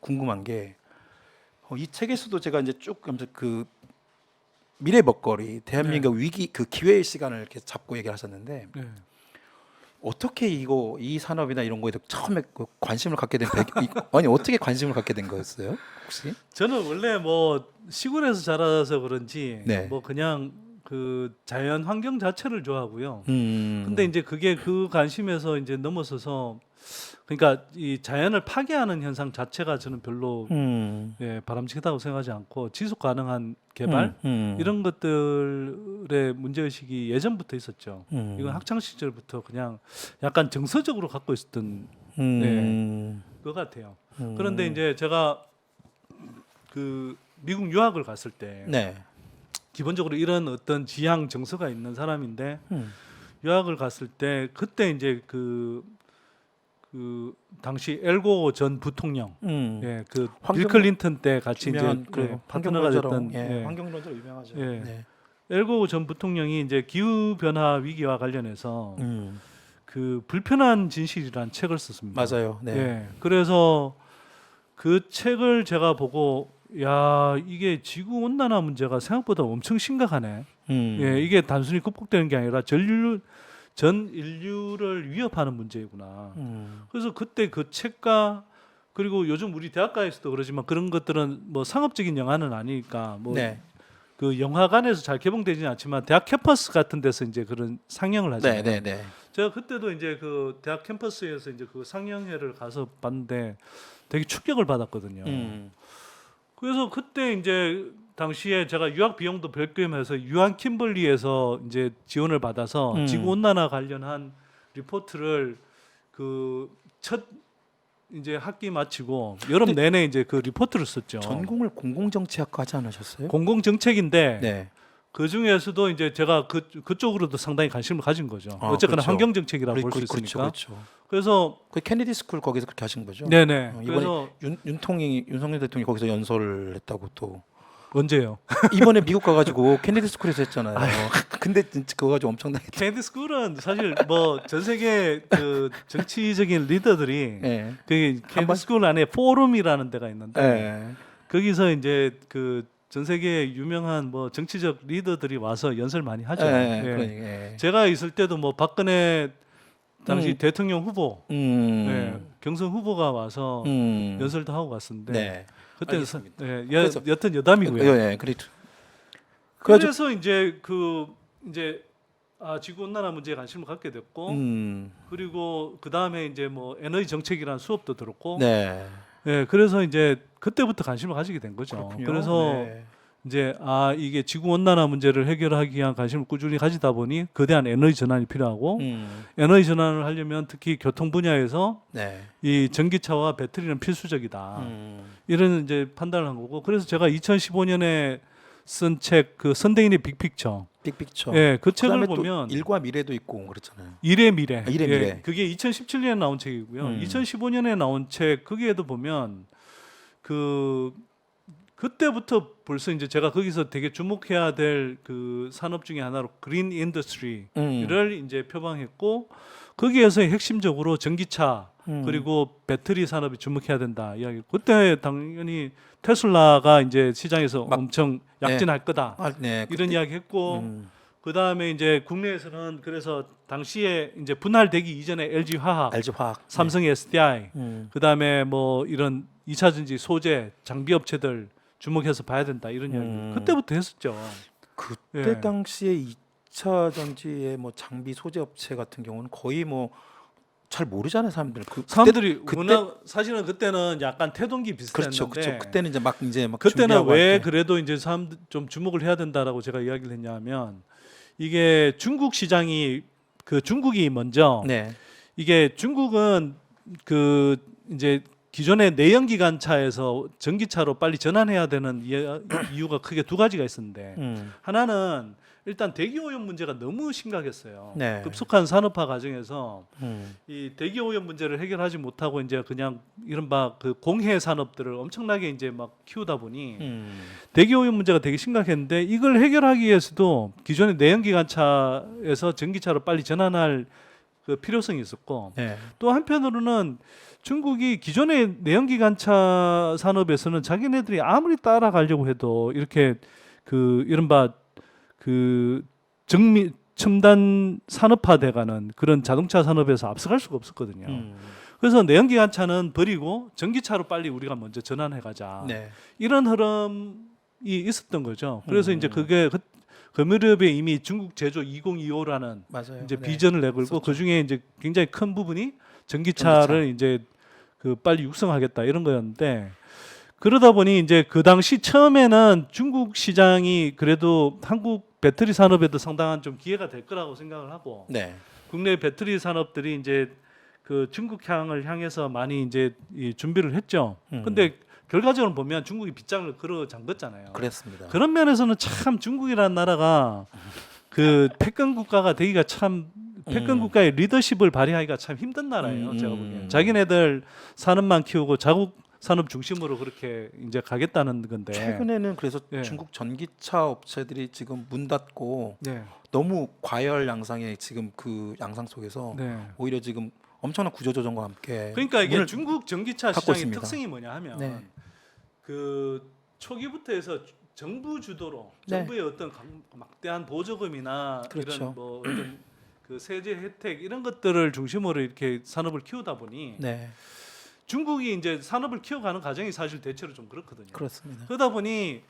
궁금한 게 이 책에서도 제가 이제 쭉 그 미래 먹거리 대한민국 위기 그 기회의 시간을 이렇게 잡고 얘기를 하셨는데 네. 어떻게 이 산업이나 이런 거에 처음에 그 관심을 갖게 된 아니 어떻게 관심을 갖게 된 거였어요 혹시? 저는 원래 뭐 시골에서 자라서 그런지 네. 뭐 그냥 그 자연 환경 자체를 좋아하고요. 근데 근데 이제 그게 그 관심에서 이제 넘어서서 그러니까 이 자연을 파괴하는 현상 자체가 저는 별로 예, 바람직하다고 생각하지 않고 지속 가능한 개발 이런 것들의 문제 의식이 예전부터 있었죠. 이건 학창 시절부터 그냥 약간 정서적으로 갖고 있었던 것 같아요. 그런데 이제 제가 그 미국 유학을 갔을 때 네. 기본적으로 이런 어떤 지향 정서가 있는 사람인데 유학을 갔을 때 그때 이제 그 당시 엘고 전 부통령 예, 그 빌 클린턴 때 같이 이제 예, 파트너가 됐던 예, 환경론자로 유명하죠. 예. 네. 엘고 전 부통령이 이제 기후 변화 위기와 관련해서 그 불편한 진실이라는 책을 썼습니다. 맞아요. 네. 예. 그래서 그 책을 제가 보고 야, 이게 지구 온난화 문제가 생각보다 엄청 심각하네. 예, 이게 단순히 극복되는 게 아니라 전 인류를 위협하는 문제이구나. 그래서 그때 그 책과 그리고 요즘 우리 대학가에서도 그러지만 그런 것들은 뭐 상업적인 영화는 아니니까 뭐 네. 그 영화관에서 잘 개봉되지는 않지만 대학 캠퍼스 같은 데서 이제 그런 상영을 하잖아요. 네, 네, 네. 제가 그때도 이제 그 대학 캠퍼스에서 이제 그 상영회를 가서 봤는데 되게 충격을 받았거든요. 그래서 그때 이제 당시에 제가 유학 비용도 별겸해서 유한 킴벌리에서 이제 지원을 받아서 지구 온난화 관련한 리포트를 그 첫 이제 학기 마치고 여름 내내 이제 그 리포트를 썼죠. 전공을 공공정치학과 하지 않으셨어요? 공공 정책인데 네. 그 중에서도 이제 제가 그쪽으로도 상당히 관심을 가진 거죠. 아, 어쨌거나 그렇죠. 환경 정책이라고 볼 수 있으니까. 그렇죠. 그래서 그 케네디 스쿨 거기서 그렇게 하신 거죠? 네네. 이번에 그래서 윤석열 대통령이 거기서 연설을 했다고 또 언제요? 이번에 미국 가가지고 케네디 스쿨에서 했잖아요. 근데 진짜 그거 가지고 엄청나게 케네디 스쿨은 사실 뭐 전 세계 그 정치적인 리더들이 예. 그 케네디 스쿨 안에 포럼이라는 데가 있는데 예. 거기서 이제 그 전 세계 유명한 뭐 정치적 리더들이 와서 연설 많이 하죠. 예. 예. 그러니까, 예. 제가 있을 때도 뭐 박근혜 당시 대통령 후보, 예, 경선 후보가 와서 연설도 하고 갔었는데 네. 그때 알겠습니다. 예, 여튼 여담이고요. 예. 그래도 그래서 이제 이제 지구 온난화 문제에 관심을 갖게 됐고 그리고 그 다음에 이제 뭐 에너지 정책이라는 수업도 들었고 네. 예, 그래서 이제 그때부터 관심을 가지게 된 거죠. 그렇군요. 그래서 네. 이제 이게 지구 온난화 문제를 해결하기 위한 관심을 꾸준히 가지다 보니 거대한 에너지 전환이 필요하고 에너지 전환을 하려면 특히 교통 분야에서 네. 이 전기차와 배터리는 필수적이다. 이런 이제 판단을 한 거고 그래서 제가 2015년에 쓴 책 그 선대인의 빅픽처. 빅픽처. 예, 그 책을 그다음에 또 보면 일과 미래도 있고 그렇잖아요. 일의 미래. 일의 예, 미래. 그게 2017년에 나온 책이고요. 2015년에 나온 책 거기에도 보면 그때부터 벌써 이제 제가 거기서 되게 주목해야 될 그 산업 중에 하나로 그린 인더스트리를 이제 표방했고 거기에서 핵심적으로 전기차 그리고 배터리 산업이 주목해야 된다 이야기. 그때 당연히 테슬라가 이제 시장에서 엄청 약진할 거다 네. 이런 이야기 했고 그 다음에 이제 국내에서는 그래서 당시에 이제 분할되기 이전에 LG 화학, LG 화학, 삼성 SDI, 그 다음에 뭐 이런 2차 전지 소재 장비 업체들 주목해서 봐야 된다 이런 이야기 그때부터 했었죠. 그때 예. 당시에 2차 전지의 뭐 장비 소재 업체 같은 경우는 거의 뭐 잘 모르잖아요 사람들. 사람들이 그때 워낙 사실은 그때는 약간 태동기 비슷했는데 그렇죠. 그때는 이제 막 그때는 준비하고 왜 할 때. 그래도 이제 사람들 좀 주목을 해야 된다라고 제가 이야기를 했냐면 이게 중국 시장이 중국이 먼저 네. 이게 중국은 이제 기존의 내연기관차에서 전기차로 빨리 전환해야 되는 이유가 크게 두 가지가 있었는데 하나는 일단 대기오염 문제가 너무 심각했어요. 네. 급속한 산업화 과정에서 이 대기오염 문제를 해결하지 못하고 이제 그냥 이른바 그 공해 산업들을 엄청나게 이제 막 키우다 보니 대기오염 문제가 되게 심각했는데 이걸 해결하기 위해서도 기존의 내연기관차에서 전기차로 빨리 전환할 그 필요성이 있었고 네. 또 한편으로는 중국이 기존의 내연기관차 산업에서는 자기네들이 아무리 따라가려고 해도 이렇게 그 이른바 그 첨단 산업화돼가는 그런 자동차 산업에서 앞서갈 수가 없었거든요. 그래서 내연기관차는 버리고 전기차로 빨리 우리가 먼저 전환해가자. 네. 이런 흐름이 있었던 거죠. 그래서 이제 그게 그 무렵에 이미 중국 제조 2025라는 맞아요. 이제 네. 비전을 내걸고 그 중에 이제 굉장히 큰 부분이 전기차를 이제 그 빨리 육성하겠다 이런 거였는데 그러다 보니 이제 그 당시 처음에는 중국 시장이 그래도 한국 배터리 산업에도 상당한 좀 기회가 될 거라고 생각을 하고 네. 국내 배터리 산업들이 이제 그 중국향을 향해서 많이 이제 이 준비를 했죠. 근데 결과적으로 보면 중국이 빗장을 걸어 잠갔잖아요. 그랬습니다. 그런 면에서는 참 중국이라는 나라가 그 패권 국가가 되기가 참 패권 국가의 리더십을 발휘하기가 참 힘든 나라예요. 제가 보기엔 자기네들 산업만 키우고 자국 산업 중심으로 그렇게 이제 가겠다는 건데 최근에는 그래서 네. 중국 전기차 업체들이 지금 문 닫고 네. 너무 과열 양상의 지금 그 양상 속에서 네. 오히려 지금 엄청난 구조조정과 함께 그러니까 이게 문을 중국 전기차 닫고 시장의 있습니다. 특성이 뭐냐 하면 네. 그 초기부터 해서 정부 주도로 네. 정부의 어떤 막대한 보조금이나 그렇죠. 이런 뭐 어떤 그 세제 혜택 이런 것들을 중심으로 이렇게 산업을 키우다 보니 네. 중국이 이제 산업을 키워가는 과정이 사실 대체로 좀 그렇거든요. 그렇습니다. 그러다 보니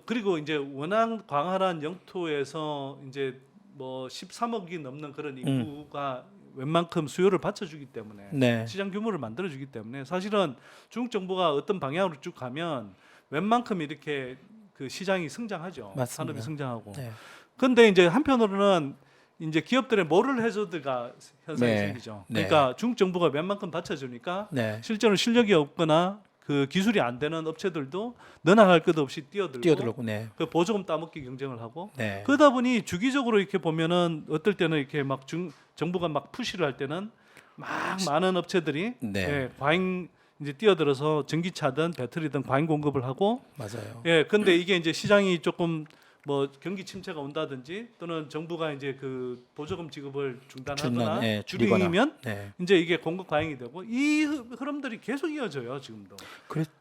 그리고 이제 워낙 광활한 영토에서 이제 뭐 13억이 넘는 그런 인구가 웬만큼 수요를 받쳐주기 때문에 네. 시장 규모를 만들어주기 때문에 사실은 중국 정부가 어떤 방향으로 쭉 가면 웬만큼 이렇게 그 시장이 성장하죠. 맞습니다. 산업이 성장하고. 네. 근데 이제 한편으로는 이제 기업들의 모럴 해저드가 현상이 네. 생기죠. 네. 그러니까 중국 정부가 웬만큼 받쳐주니까 네. 실제로 실력이 없거나 그 기술이 안 되는 업체들도 너나 할 것 없이 뛰어들고 네. 그 보조금 따먹기 경쟁을 하고 네. 그러다 보니 주기적으로 이렇게 보면은 어떨 때는 이렇게 막 정부가 막 푸시를 할 때는 막 많은 업체들이 네. 예, 과잉 이제 뛰어들어서 전기차든 배터리든 과잉 공급을 하고 맞아요. 예 근데 이게 이제 시장이 조금 뭐 경기 침체가 온다든지 또는 정부가 이제 그 보조금 지급을 중단하거나 네, 줄이면 네. 이제 이게 공급 과잉이 되고 이 흐름들이 계속 이어져요 지금도.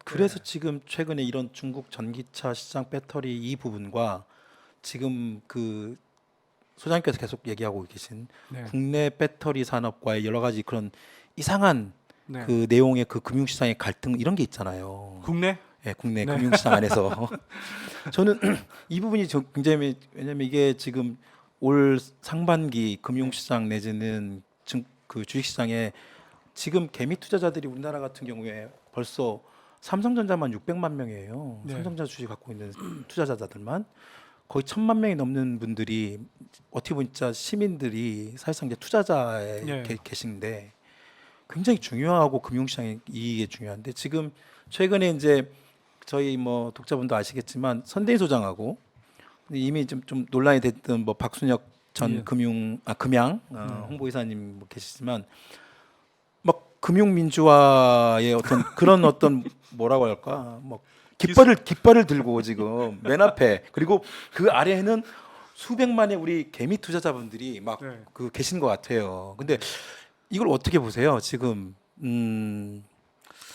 그래서 지금 최근에 이런 중국 전기차 시장 배터리 이 부분과 지금 그 소장님께서 계속 얘기하고 계신 네. 국내 배터리 산업과의 여러 가지 그런 이상한 네. 그 내용의 그 금융시장의 갈등 이런 게 있잖아요. 국내 네, 국내 네. 금융시장 안에서 저는 이 부분이 굉장히 왜냐면 이게 지금 올 상반기 금융시장 내지는 그 주식시장에 지금 개미 투자자들이 우리나라 같은 경우에 벌써 삼성전자만 600만 명이에요. 네. 삼성전자 주식 갖고 있는 투자자들만 거의 1,000만 명이 넘는 분들이 어떻게 보면 진짜 시민들이 사실상 이제 투자자에 네. 계신데 굉장히 중요하고 금융시장이 이게 중요한데 지금 최근에 이제 저희 뭐 독자분도 아시겠지만 선대인 소장하고 이미 좀 논란이 됐던 뭐 박순혁 전 예. 금양 홍보이사님 뭐 계시지만 막 금융민주화의 어떤 그런 어떤 뭐라고 할까 뭐 깃발을 들고 지금 맨 앞에 그리고 그 아래에는 수백만의 우리 개미 투자자분들이 막 네. 그 계신 것 같아요. 근데 이걸 어떻게 보세요? 지금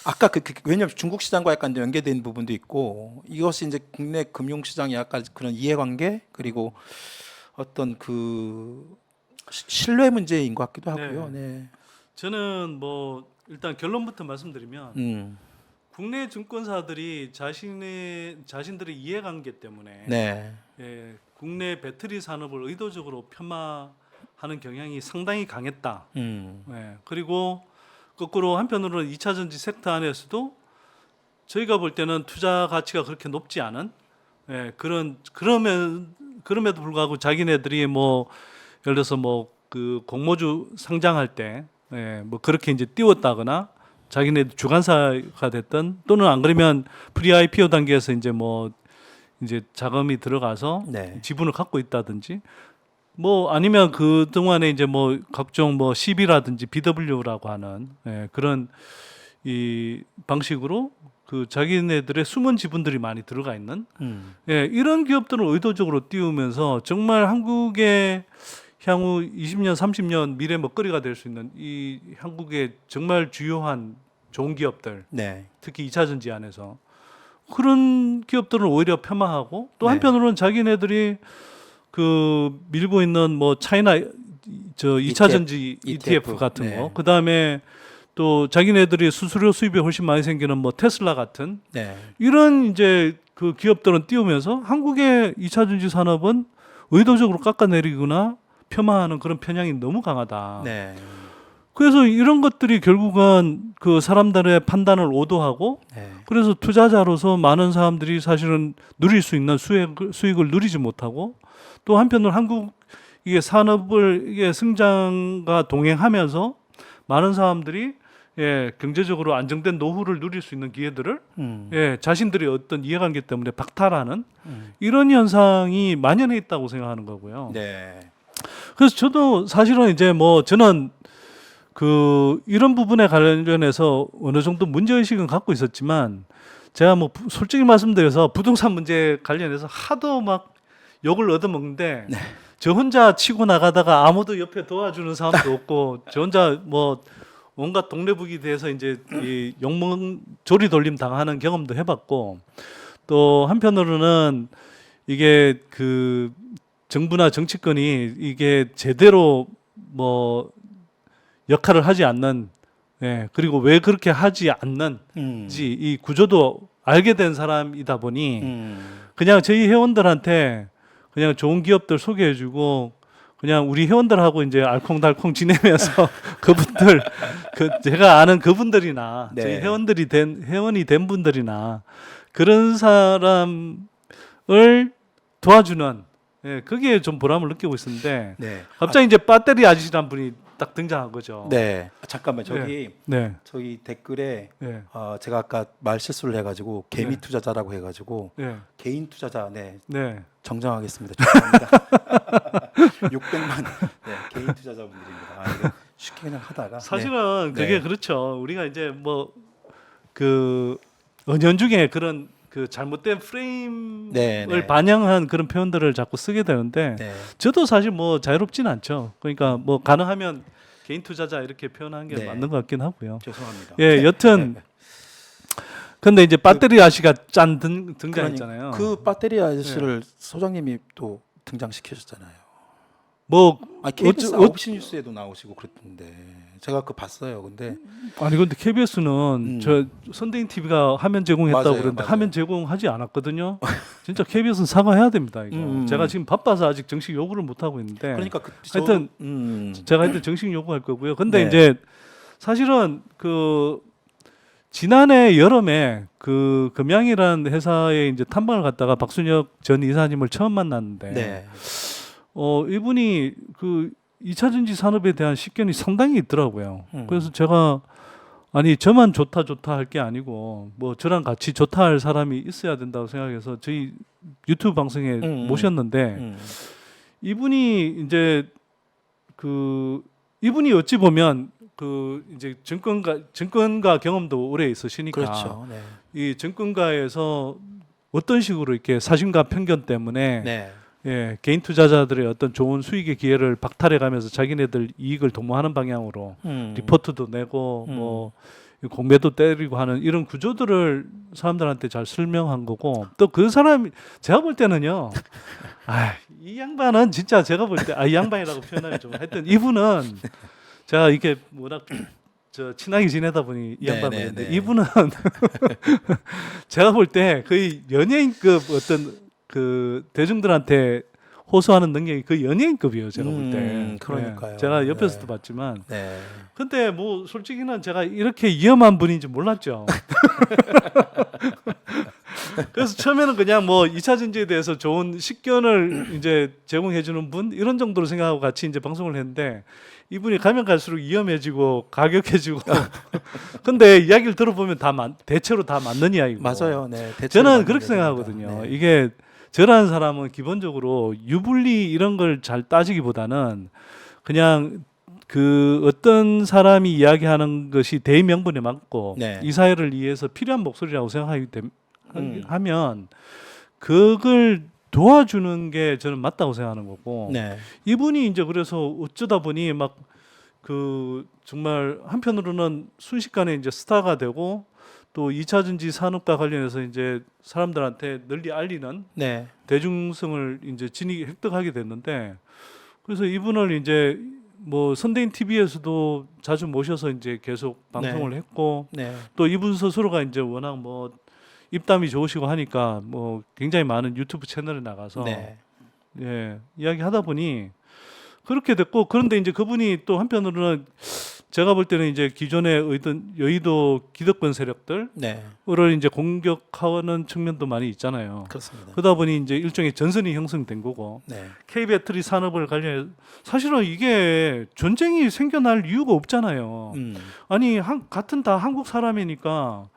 아까 왜냐하면 중국 시장과 약간 연계된 부분도 있고 이것이 이제 국내 금융 시장의 약간 그런 이해관계 그리고 어떤 그 신뢰 문제인 것 같기도 하고요. 네. 저는 뭐 일단 결론부터 말씀드리면 국내 증권사들이 자신들의 이해관계 때문에 네. 예, 국내 배터리 산업을 의도적으로 폄하하는 경향이 상당히 강했다. 예, 그리고 거꾸로 한편으로는 2차 전지 섹터 안에서도 저희가 볼 때는 투자 가치가 그렇게 높지 않은 예, 그럼에도 불구하고 자기네들이 뭐 예를 들어서 뭐 그 공모주 상장할 때 뭐 그렇게 이제 띄웠다거나 자기네들 주관사가 됐던 또는 안 그러면 프리 IPO 단계에서 이제 뭐 이제 자금이 들어가서 네. 지분을 갖고 있다든지 뭐 아니면 그 동안에 이제 뭐 각종 뭐 CB라든지 BW라고 하는 그런 이 방식으로 그 자기네들의 숨은 지분들이 많이 들어가 있는 이런 기업들을 의도적으로 띄우면서 정말 한국의 향후 20년, 30년 미래 먹거리가 될 수 있는 이 한국의 정말 주요한 좋은 기업들, 네. 특히 2차 전지 안에서 그런 기업들은 오히려 폄하하고 또 네. 한편으로는 자기네들이 그 밀고 있는 뭐 차이나 저 2차 전지 ETF 같은 네. 거, 그 다음에 또 자기네들이 수수료 수입이 훨씬 많이 생기는 뭐 테슬라 같은 네. 이런 이제 그 기업들은 띄우면서 한국의 2차 전지 산업은 의도적으로 깎아내리거나 폄하하는 그런 편향이 너무 강하다. 네. 그래서 이런 것들이 결국은 그 사람들의 판단을 오도하고 네. 그래서 투자자로서 많은 사람들이 사실은 누릴 수 있는 수익을 누리지 못하고 또 한편으로 한국 이게 산업을 이게 성장과 동행하면서 많은 사람들이 경제적으로 안정된 노후를 누릴 수 있는 기회들을 자신들의 어떤 이해관계 때문에 박탈하는 이런 현상이 만연해 있다고 생각하는 거고요. 네. 그래서 저도 사실은 이제 뭐 저는 그 이런 부분에 관련해서 어느 정도 문제 의식은 갖고 있었지만 제가 뭐 솔직히 말씀드려서 부동산 문제 관련해서 하도 막 욕을 얻어먹는데 저 혼자 치고 나가다가 아무도 옆에 도와주는 사람도 없고 저 혼자 뭐 온갖 동네북이 돼서 이제 이 욕먹 조리 돌림 당하는 경험도 해봤고 또 한편으로는 이게 그 정부나 정치권이 이게 제대로 뭐 역할을 하지 않는 그리고 왜 그렇게 하지 않는지 이 구조도 알게 된 사람이다 보니 그냥 저희 회원들한테 그냥 좋은 기업들 소개해주고 그냥 우리 회원들하고 이제 알콩달콩 지내면서 그분들 그 제가 아는 그분들이나 네. 저희 회원이 된 분들이나 그런 사람을 도와주는 그게 좀 보람을 느끼고 있었는데 네. 갑자기 이제 배터리 아저씨란 분이 딱 등장한 거죠. 네. 잠깐만 저기 네. 저희 댓글에 네. 제가 아까 말 실수를 해가지고 개미 네. 투자자라고 해가지고 네. 개인 투자자 네. 정정하겠습니다. 죄송합니다. 600만 개인 투자자분들입니다. 이거 쉽게 그냥 하다가 사실은 그게 네. 그렇죠. 우리가 이제 뭐 그 은연중에 그런 그 잘못된 프레임을 네. 반영한 그런 표현들을 자꾸 쓰게 되는데 네. 저도 사실 뭐 자유롭진 않죠. 그러니까 뭐 가능하면 개인 투자자 이렇게 표현하는 게 네. 맞는 것 같긴 하고요. 죄송합니다. 예, 여튼 근데 이제 배터리 아저씨가 짠 등장했잖아요. 그 배터리 아저씨를 소장님이 또 등장시키셨잖아요. 뭐 KBS 9시 뉴스에도 나오시고 그랬던데 제가 그거 봤어요. 근데 아니 근데 KBS는 저 선대인 TV가 화면 제공했다고 맞아요, 그랬는데 맞아요. 화면 제공하지 않았거든요. 진짜 KBS는 사과해야 됩니다. 이거 제가 지금 바빠서 아직 정식 요구를 못 하고 있는데 그러니까 하여튼 제가 하여튼 정식 요구할 거고요. 근데 네. 이제 사실은 그 지난해 여름에 그 금양이라는 회사에 이제 탐방을 갔다가 박순혁 전 이사님을 처음 만났는데 네. 이분이 그 2차 전지 산업에 대한 식견이 상당히 있더라고요. 음. 그래서 제가 아니 저만 좋다 할 게 아니고 뭐 저랑 같이 좋다 할 사람이 있어야 된다고 생각해서 저희 유튜브 방송에 모셨는데 이분이 이제 그 이분이 어찌 보면 그 이제 정권가 경험도 오래 있으시니까 그렇죠. 네. 이 정권가에서 어떤 식으로 이렇게 사심과 편견 때문에 네. 개인 투자자들의 어떤 좋은 수익의 기회를 박탈해가면서 자기네들 이익을 도모하는 방향으로 리포트도 내고 뭐 공매도 때리고 하는 이런 구조들을 사람들한테 잘 설명한 거고 또 그 사람이 제가 볼 때는요. 이 양반은 진짜 제가 볼 때 이 양반이라고 표현하면 좀 하여튼 이분은 제가 이렇게 워낙 저 친하게 지내다 보니 이 양반을 했는데 이분은 제가 볼 때 거의 연예인급 어떤 그 대중들한테 호소하는 능력이 그 연예인급이에요. 제가 볼 때. 그러니까요. 제가 옆에서도 봤지만. 네. 근데 뭐 솔직히는 제가 이렇게 위험한 분인지 몰랐죠. 그래서 처음에는 그냥 뭐 2차 전지에 대해서 좋은 식견을 이제 제공해 주는 분 이런 정도로 생각하고 같이 이제 방송을 했는데 이분이 가면 갈수록 위험해지고 가격해지고 근데 이야기를 들어보면 대체로 다 맞는 이야기고. 맞아요. 네. 저는 그렇게 생각하거든요. 네. 이게 저라는 사람은 기본적으로 유불리 이런 걸 잘 따지기보다는 그냥 그 어떤 사람이 이야기하는 것이 대의명분에 맞고 네. 이 사회를 위해서 필요한 목소리라고 생각하기 때문에 하면 그걸 도와주는 게 저는 맞다고 생각하는 거고 네. 이분이 이제 그래서 어쩌다 보니 막 그 정말 한편으로는 순식간에 이제 스타가 되고 또 2차 전지 산업과 관련해서 이제 사람들한테 널리 알리는 네. 대중성을 이제 획득하게 됐는데 그래서 이분을 이제 뭐 선대인 TV에서도 자주 모셔서 이제 계속 방송을 했고 네. 또 이분 스스로가 이제 워낙 뭐 입담이 좋으시고 하니까 뭐 굉장히 많은 유튜브 채널에 나가서 네. 예, 이야기하다 보니 그렇게 됐고 그런데 이제 그분이 또 한편으로는 제가 볼 때는 이제 기존의 여의도 기득권 세력들을 네. 이제 공격하는 측면도 많이 있잖아요. 그렇습니다. 그러다 보니 이제 일종의 전선이 형성된 거고 네. K-배터리 산업을 관련해 사실은 이게 전쟁이 생겨날 이유가 없잖아요. 아니 같은 다 한국 사람이니까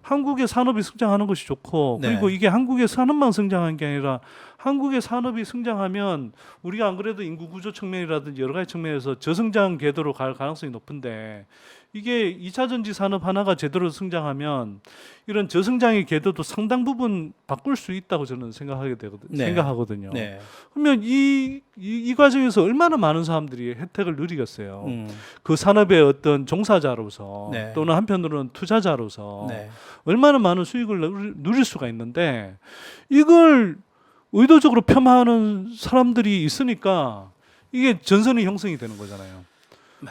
한국의 산업이 성장하는 것이 좋고 네. 그리고 이게 한국의 산업만 성장한 게 아니라 한국의 산업이 성장하면 우리가 안 그래도 인구 구조 측면이라든지 여러 가지 측면에서 저성장 궤도로 갈 가능성이 높은데 이게 2차 전지 산업 하나가 제대로 성장하면 이런 저성장의 궤도도 상당 부분 바꿀 수 있다고 저는 네. 생각하거든요. 네. 그러면 이 과정에서 얼마나 많은 사람들이 혜택을 누리겠어요. 음. 그 산업의 어떤 종사자로서 네. 또는 한편으로는 투자자로서 네. 얼마나 많은 수익을 누릴 수가 있는데 이걸 의도적으로 폄하하는 사람들이 있으니까 이게 전선이 형성이 되는 거잖아요.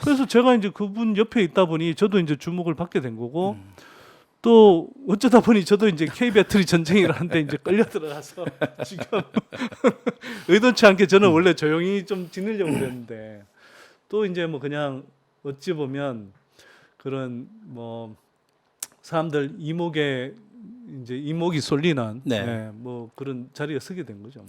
그래서 제가 이제 그분 옆에 있다 보니 저도 이제 주목을 받게 된 거고 또 어쩌다 보니 저도 이제 K-배터리 전쟁이라는데 이제 끌려 들어가서 지금 의도치 않게 저는 원래 조용히 좀 지내려고 그랬는데 또 이제 뭐 그냥 어찌 보면 그런 뭐 사람들 이목이 쏠리는 네. 예, 뭐 그런 자리에 서게 된 거죠. 뭐.